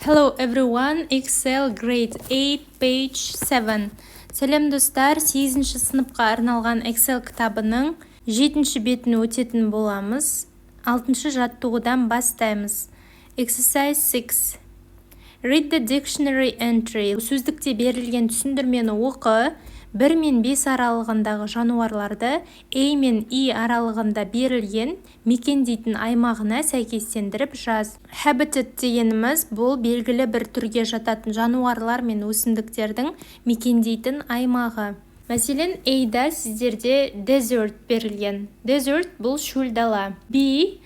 Hello everyone, Excel grade 8, page 7. Сәлем достар, 8-ші сыныпқа арналған Excel кітабының 7-ші бетін өтетін боламыз. 6-ші жаттығудан бастаймыз. Exercise 6. Read the dictionary entry. Сөздікте берілген түсіндірмені оқы. 1 мен 5 аралығындағы жануарларды A мен E аралығында берілген мекендейтін аймағына сәйкестендіріп жаз. Habitat дегеніміз бұл белгілі бір түрге жататын жануарлар мен өсімдіктердің мекендейтін аймағы. Мәселен, A-да сіздерде desert берілген. Desert бұл шөл дала. B.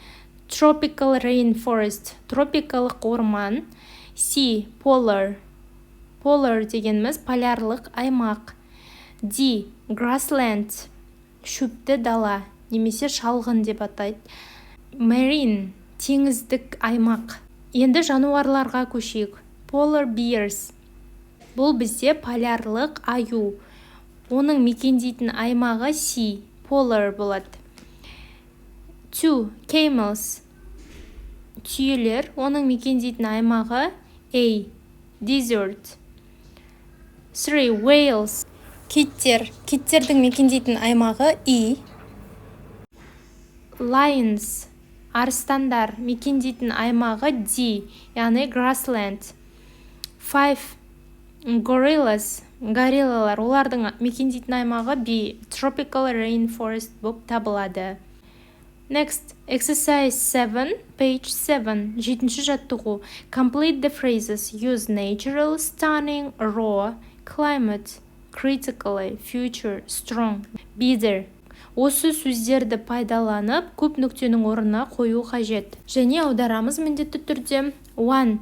Tropical rainforest, тропикалық орман. C. Polar. Polar дегеніміз полярлық аймақ. D. Grassland, шөпті дала, немесе шалғын деп атайды. Marine, теңіздік аймақ. Енді жануарларға көшейік. Polar bears, бұл бізде полярлық аю. Оның мекендейтін аймағы C, polar болады. 2. Camels, түйелер, оның мекендейтін аймағы A, desert. 3. Whales, киттер, киттердің мекендейтін аймағы E. Lions, арыстандар, мекендейтін аймағы D, яғни grassland. 5. Gorillas, гориллалар, олардың мекендейтін аймағы B, tropical rainforest болып табылады. Next, exercise 7, page 7, 7-ші жаттығу. Complete the phrases. Use natural, stunning, raw, climate, critically, future, strong, bitter. Осы сөздерді пайдаланып, көп нүктенің орнына қою қажет. Және аударамыз міндетті түрде. 1.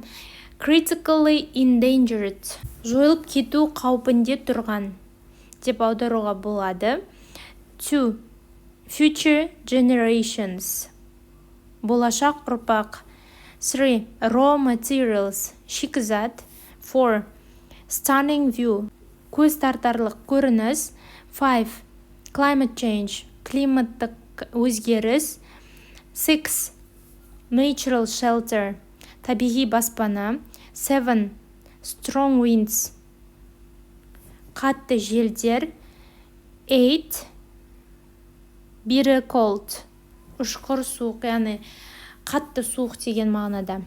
Critically endangered, жойылып кету қаупінде тұрған деп аударуға болады. 2. Future generations, болашақ ұрпақ. 3. Raw materials, шикізат. 4. Stunning view, көз тартарлық көрініс. 5. Climate change, климаттық өзгеріс. 6. Natural shelter, табиғи баспана. 7. Strong winds, қатты желдер. 8. Bitter cold, ұшқыр суық, яғни қатты суық деген мағынада.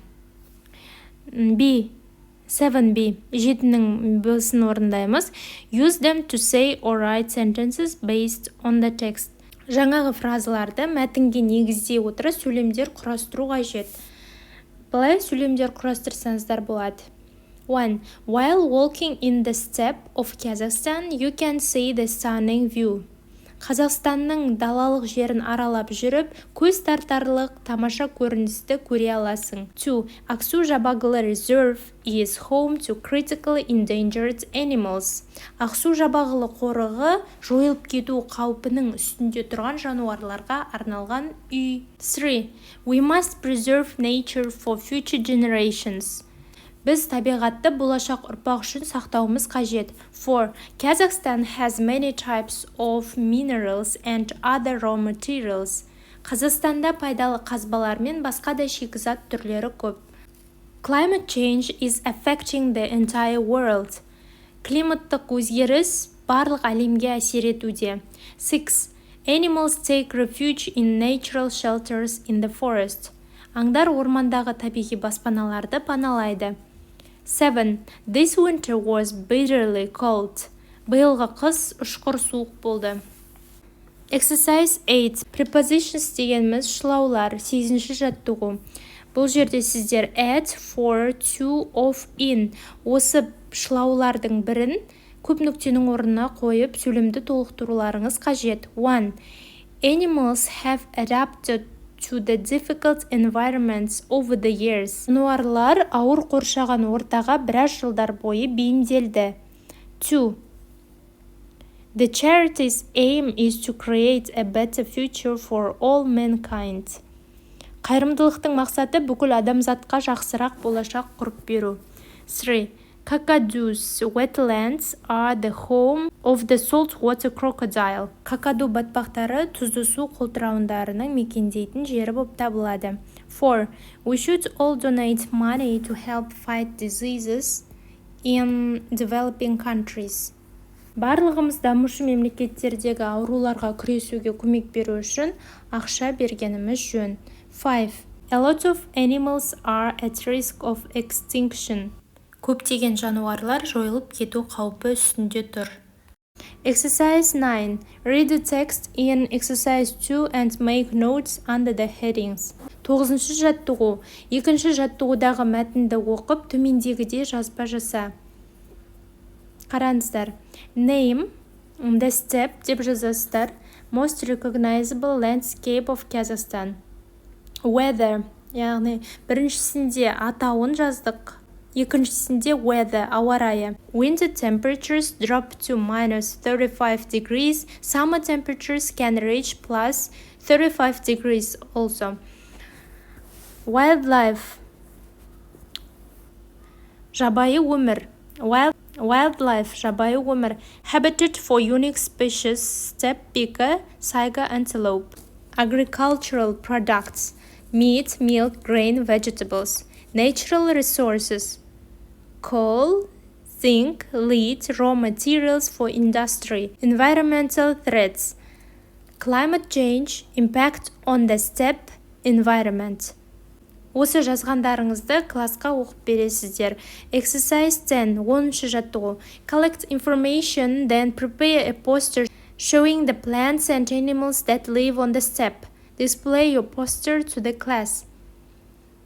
B. 7b, 7-нің бөлсін орындаймыз. Use them to say or write sentences based on the text. Жаңағы фразаларды мәтінге негіздей отыра сөйлемдер құрастыру қажет. Былай сөйлемдер құрастырсаңыздар болады. 1. While walking in the steppe of Kazakhstan, you can see the stunning view. Қазақстанның далалық жерін аралап жүріп, көз тартарлық тамаша көріністі көре аласың. 2. Ақсу-Жабағылы Reserve is home to critically endangered animals. Ақсу-Жабағылы қорығы жойылып кету қаупінің үстінде тұрған жануарларға арналған үй. 3. We must preserve nature for future generations. Біз табиғатты болашақ ұрпақ үшін сақтауымыз қажет. 4. Kazakhstan has many types of minerals and other raw materials. Қазақстанда пайдалы қазбалар мен басқа да шикізат түрлері көп. Climate change is affecting the entire world. Климаттық өзгеріс барлық әлемге әсер етуде. 6. Animals take refuge in natural shelters in the forest. Аңдар ормандағы табиғи баспаналарды паналайды. 7. This winter was bitterly cold. Биылғы қыс ұшқыр суық болды. Exercise 8. Prepositions дегеніміз шылаулар, 8-ші жаттығу. Бұл жерде сіздер at, for, to, of, in. Осы шылаулардың бірін көп нүктенің орнына қойып, сөйлемді толықтыруларыңыз қажет. 1. Animals have adapted to the difficult environments over the years. Жануарлар ауыр қоршаған ортаға біраз жылдар бойы бейімделді. 2. The charity's aim is to create a better future for all mankind. Қайырымдылықтың мақсаты бүкіл адамзатқа жақсырақ болашақ құрып беру. 3. Kakadu's wetlands are the home of the saltwater crocodile. Какаду батпақтары тұзды су қолтырауындарының мекендейтін жері болып табылады. 4. We should all donate money to help fight diseases in developing countries. Барлығымыз дамушы мемлекеттердегі ауруларға күресуге көмек беру үшін ақша бергеніміз жөн. 5. A lot of animals are at risk of extinction. Көптеген жануарлар жойылып кету қаупі үстінде тұр. Exercise 9. Read the text in exercise 2 and make notes under the headings. 9-шы жаттығу. Екінші жаттығудағы мәтінді оқып, төмендегідей жазба жаса. Қараңыздар. Name the Steppe деп жазасыздар. Most recognizable landscape of Kazakhstan. Weather, яғни біріншісінде атауын жаздық. Екіншісінде weather, ауа райы. Winter temperatures drop to minus 35 degrees. Summer temperatures can reach plus 35 degrees also. Wildlife, жабайы өмір. Wildlife, жабайы өмір. Habitat for unique species, steppe pika, saiga antelope. Agricultural products, meat, milk, grain, vegetables. Natural resources, coal, zinc, lead, raw materials for industry. Environmental threats, climate change, impact on the steppe environment. Осы жазғандарыңызды классқа оқып бересіздер. Exercise 10, 10-шы жаттығу. Collect information, then prepare a poster showing the plants and animals that live on the steppe. Display your poster to the class.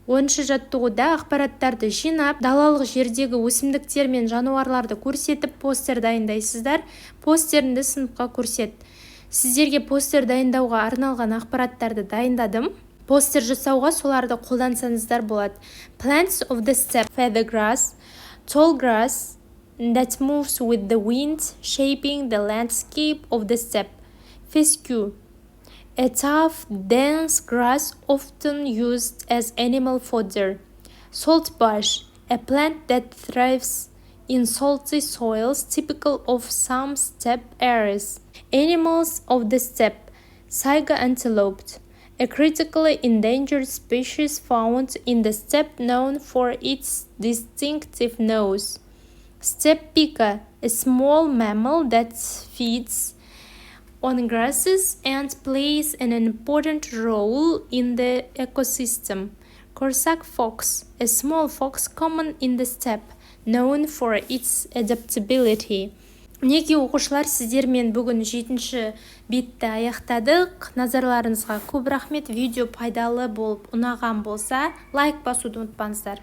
10-шы жаттығуда ақпараттарды жинап, далалық жердегі өсімдіктер мен жануарларды көрсетіп, постер дайындайсыздар. Постерінді сыныпқа көрсет. Сіздерге постер дайындауға арналған ақпараттарды дайындадым. Постер жасауға соларды қолдансаңыздар болады. Plants of the steppe, feather grass, tall grass that moves with the wind, shaping the landscape of the steppe. Fescue, a tough, dense grass often used as animal fodder. Saltbush, a plant that thrives in salty soils typical of some steppe areas. Animals of the steppe, saiga antelope, a critically endangered species found in the steppe known for its distinctive nose. Steppe pika, a small mammal that feeds on grasses and plays an important role in the ecosystem. Corsac fox, a small fox common in the steppe, known for its adaptability. Мінеки оқушылар, сіздермен бүгін 7-ші бетті аяқтадық. Назарларыңызға көп рахмет. Видео пайдалы болып, ұнаған болса, лайк басуды ұмытпаңыздар.